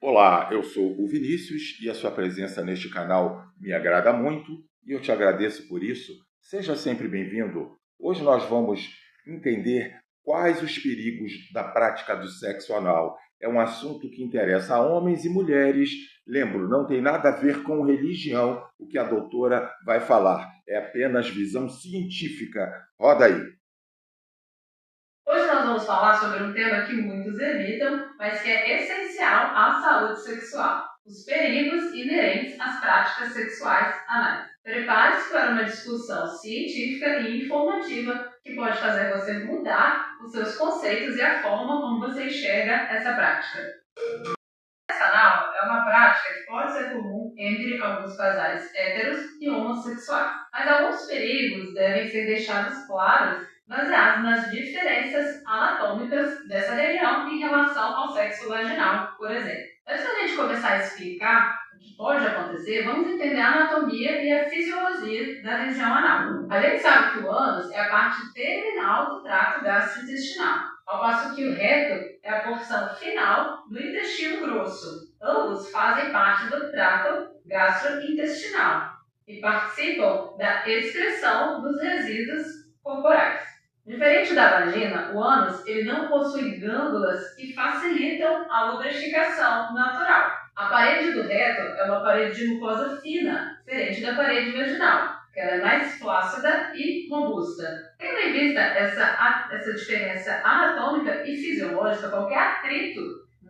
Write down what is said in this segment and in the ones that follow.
Olá, eu sou o Vinícius e a sua presença neste canal me agrada muito e eu te agradeço por isso. Seja sempre bem-vindo. Hoje nós vamos entender quais os perigos da prática do sexo anal. É um assunto que interessa a homens e mulheres. Lembro, não tem nada a ver com religião o que a doutora vai falar. É apenas visão científica. Roda aí. Hoje nós vamos falar sobre um tema que muitos evitam, mas que é essencial à saúde sexual: os perigos inerentes às práticas sexuais anais. Prepare-se para uma discussão científica e informativa que pode fazer você mudar os seus conceitos e a forma como você enxerga essa prática. O sexo anal é uma prática que pode ser comum entre alguns casais héteros e homossexuais, mas alguns perigos devem ser deixados claros baseados nas diferenças anatômicas dessa região em relação ao sexo vaginal, por exemplo. Antes da gente começar a explicar o que pode acontecer, vamos entender a anatomia e a fisiologia da região anal. A gente sabe que o ânus é a parte terminal do trato gastrointestinal, ao passo que o reto é a porção final do intestino grosso. Ambos fazem parte do trato gastrointestinal e participam da excreção dos resíduos corporais. Diferente da vagina, o ânus ele não possui glândulas que facilitam a lubrificação natural. A parede do reto é uma parede de mucosa fina, diferente da parede vaginal, que ela é mais flácida e robusta. Tendo em vista essa diferença anatômica e fisiológica, qualquer atrito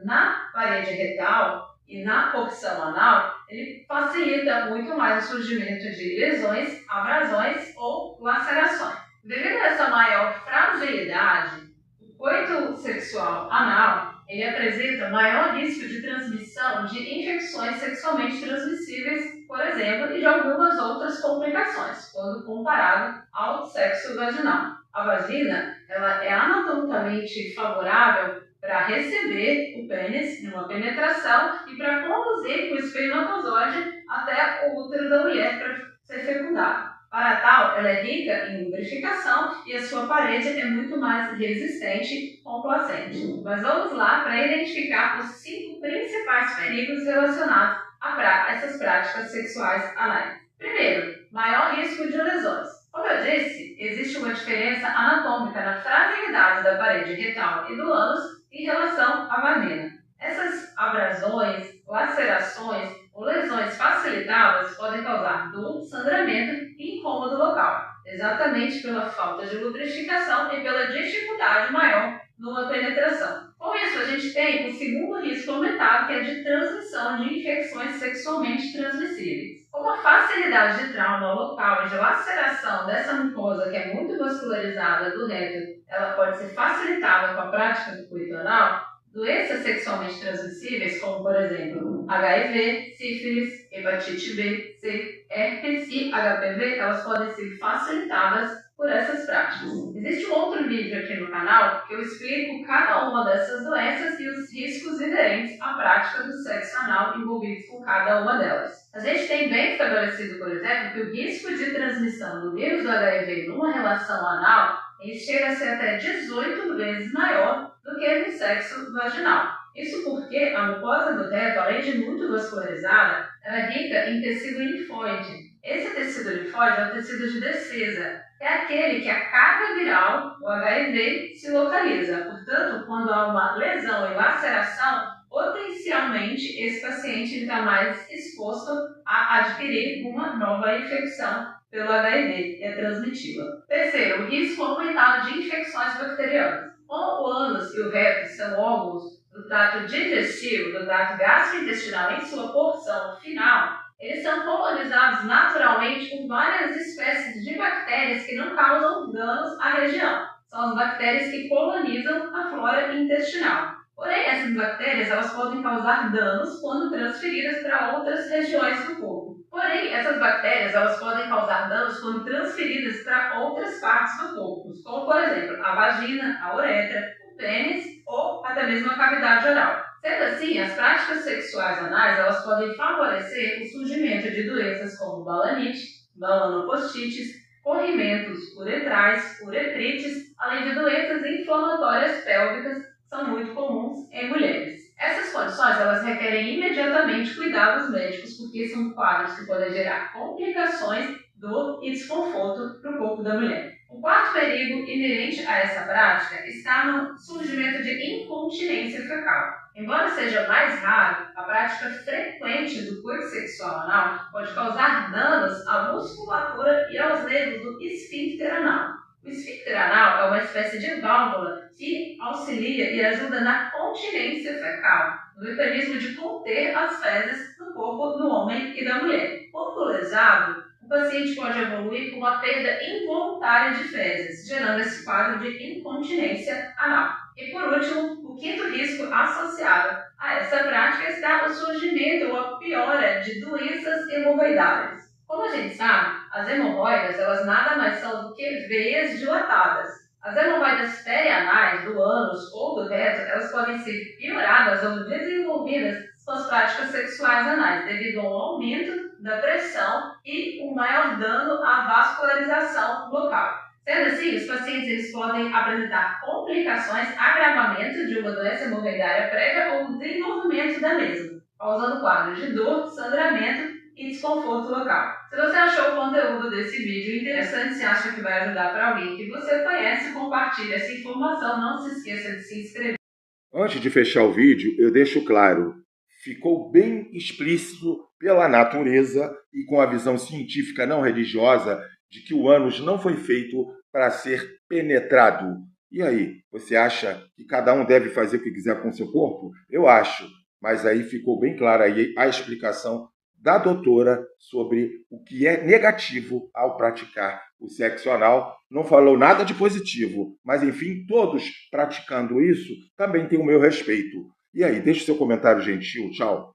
na parede retal e na porção anal, ele facilita muito mais o surgimento de lesões, abrasões ou lacerações. Devido a essa maior fragilidade, o coito sexual anal ele apresenta maior risco de transmissão de infecções sexualmente transmissíveis, por exemplo, e de algumas outras complicações, quando comparado ao sexo vaginal. A vagina ela é anatomicamente favorável para receber o pênis numa penetração e para conduzir o espermatozoide até o útero da mulher para ser fecundado. Para tal, ela é rica em lubrificação e a sua parede é muito mais resistente complacente. Mas vamos lá para identificar os 5 principais perigos relacionados a essas práticas sexuais anais. Primeiro, maior risco de lesões. Como eu disse, existe uma diferença anatômica na fragilidade da parede retal e do ânus em relação à vagina. Essas abrasões, lacerações ou lesões facilitadas podem causar dor, sangramento e incômodo local, exatamente pela falta de lubrificação e pela dificuldade maior numa penetração. Com isso, a gente tem o segundo risco aumentado, que é de transmissão de infecções sexualmente transmissíveis. Como a facilidade de trauma local e de laceração dessa mucosa, que é muito vascularizada do reto, ela pode ser facilitada com a prática do coito anal, doenças sexualmente transmissíveis, como por exemplo HIV, sífilis, hepatite B, C, herpes e HPV, elas podem ser facilitadas por essas práticas. Existe um outro vídeo aqui no canal que eu explico cada uma dessas doenças e os riscos inerentes à prática do sexo anal envolvidos com cada uma delas. A gente tem bem estabelecido, por exemplo, que o risco de transmissão do vírus do HIV numa relação anal ele chega a ser até 18 vezes maior do que no sexo vaginal. Isso porque a mucosa do reto, além de muito vascularizada, ela é rica em tecido linfóide. Esse tecido linfóide é o tecido de defesa, é aquele que a carga viral, o HIV, se localiza. Portanto, quando há uma lesão e laceração, potencialmente esse paciente está mais exposto a adquirir uma nova infecção pelo HIV, que é transmitível. Terceiro, o risco aumentado de infecções bacterianas. Como o ânus e o reto são órgãos do trato digestivo, do trato gastrointestinal em sua porção final, eles são colonizados naturalmente por várias espécies de bactérias que não causam danos à região. São as bactérias que colonizam a flora intestinal. Porém, essas bactérias elas podem causar danos quando transferidas para outras regiões do corpo. Porém, essas bactérias elas podem causar danos quando transferidas para outras partes do corpo, como por exemplo a vagina, a uretra, o pênis ou até mesmo a cavidade oral. Sendo assim, as práticas sexuais anais elas podem favorecer o surgimento de doenças como balanite, balanopostites, corrimentos uretrais, uretrites, além de doenças inflamatórias pélvicas que são muito comuns em mulheres. Essas situações, elas requerem imediatamente cuidados médicos, porque são quadros que podem gerar complicações, dor e desconforto para o corpo da mulher. O quarto perigo inerente a essa prática está no surgimento de incontinência fecal. Embora seja mais raro, a prática frequente do coito sexual anal pode causar danos à musculatura e aos nervos do esfíncter anal. O esfíncter anal é uma espécie de válvula que auxilia e ajuda na continência fecal, no mecanismo de conter as fezes no corpo do homem e da mulher. Quando lesado, o paciente pode evoluir com uma perda involuntária de fezes, gerando esse quadro de incontinência anal. E por último, o quinto risco associado a essa prática está o surgimento ou a piora de doenças hemorroidárias. Como a gente sabe, as hemorroidas elas nada mais são do que veias dilatadas. As hemorroidas perianais do ânus ou do reto, elas podem ser pioradas ou desenvolvidas com as práticas sexuais anais, devido ao aumento da pressão e um maior dano à vascularização local. Sendo assim, os pacientes eles podem apresentar complicações, agravamento de uma doença hemorroidária prévia ou desenvolvimento da mesma, causando quadros de dor, sangramento e desconforto local. Se você achou o conteúdo desse vídeo interessante, se acha que vai ajudar para alguém que você conhece, compartilhe essa informação, não se esqueça de se inscrever. Antes de fechar o vídeo, eu deixo claro, ficou bem explícito pela natureza e com a visão científica não religiosa de que o ânus não foi feito para ser penetrado. E aí, você acha que cada um deve fazer o que quiser com o seu corpo? Eu acho, mas aí ficou bem clara aí a explicação da doutora sobre o que é negativo ao praticar o sexo anal. Não falou nada de positivo, mas enfim, todos praticando isso também têm o meu respeito. E aí, deixe seu comentário gentil, tchau.